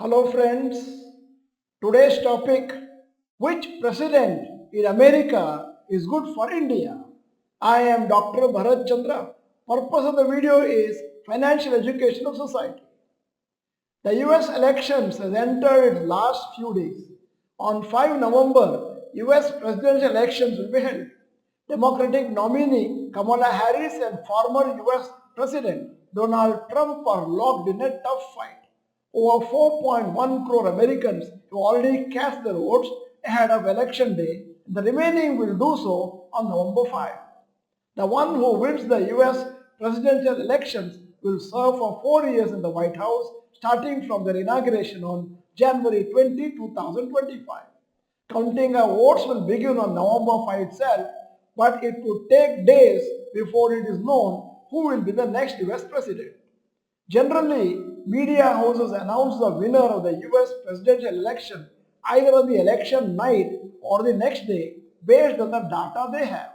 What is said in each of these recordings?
Hello friends, today's topic, which president in America is good for India? I am Dr. Bharath Chandra. Purpose of the video is financial education of society. The US elections has entered its last few days. On 5 November, US presidential elections will be held. Democratic nominee Kamala Harris and former US President Donald Trump are locked in a tough fight. Over 4.1 crore Americans have already cast their votes ahead of election day. The remaining will do so on November 5. The one who wins the US presidential elections will serve for 4 years in the White House starting from their inauguration on January 20, 2025. Counting of votes will begin on November 5 itself, but it could take days before it is known who will be the next US president. Generally, media houses announce the winner of the US presidential election either on the election night or the next day based on the data they have.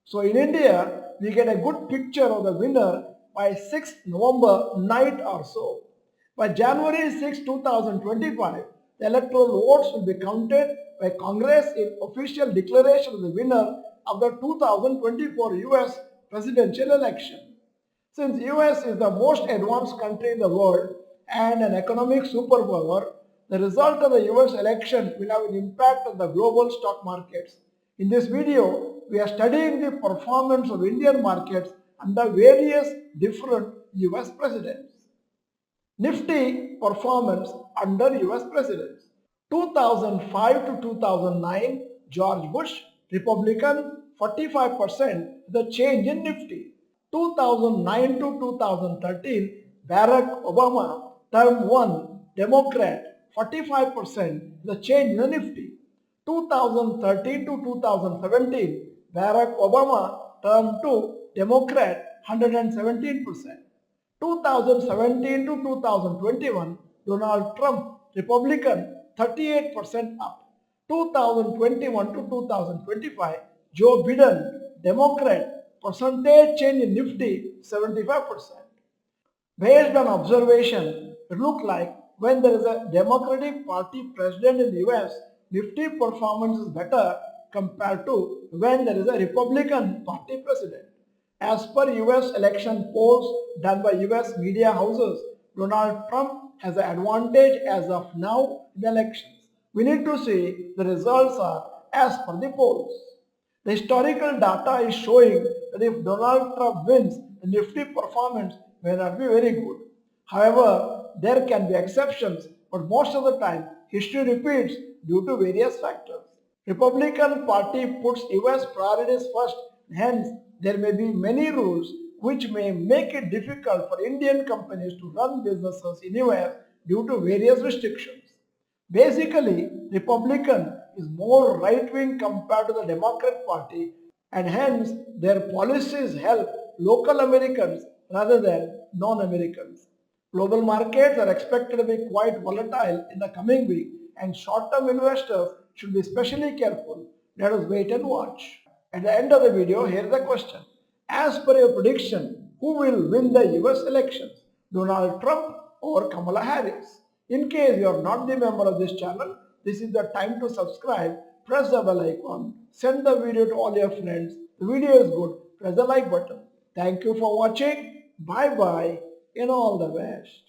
So in India, we get a good picture of the winner by 6th November night or so. By January 6, 2025, the electoral votes will be counted by Congress in official declaration of the winner of the 2024 US presidential election. Since US is the most advanced country in the world and an economic superpower, the result of the US election will have an impact on the global stock markets. In this video, we are studying the performance of Indian markets under various different US presidents. Nifty performance under US presidents. 2005 to 2009, George Bush, Republican, 45% the change in Nifty. 2009 to 2013, Barack Obama, term 1, Democrat, 45% the change in the Nifty. 2013 to 2017, Barack Obama, term 2, Democrat, 117%. 2017 to 2021, Donald Trump, Republican, 38% up. 2021 to 2025, Joe Biden, Democrat, percentage change in Nifty 75%. Based on observation, it looks like when there is a Democratic Party president in the US, Nifty performance is better compared to when there is a Republican Party president. As per US election polls done by US media houses, Donald Trump has the advantage as of now in the elections. We need to see the results are as per the polls. The historical data is showing that if Donald Trump wins, the Nifty performance may not be very good. However, there can be exceptions, but most of the time history repeats due to various factors. Republican Party puts US priorities first, hence there may be many rules which may make it difficult for Indian companies to run businesses in US due to various restrictions. Basically, Republican is more right-wing compared to the Democrat Party and hence their policies help local Americans rather than non-Americans. Global markets are expected to be quite volatile in the coming week and short-term investors should be especially careful. Let us wait and watch. At the end of the video, here is the question. As per your prediction, who will win the US elections? Donald Trump or Kamala Harris? In case you are not the member of this channel, this is the time to subscribe, press the bell icon, send the video to all your friends. The video is good, press the like button. Thank you for watching. Bye bye and all the best.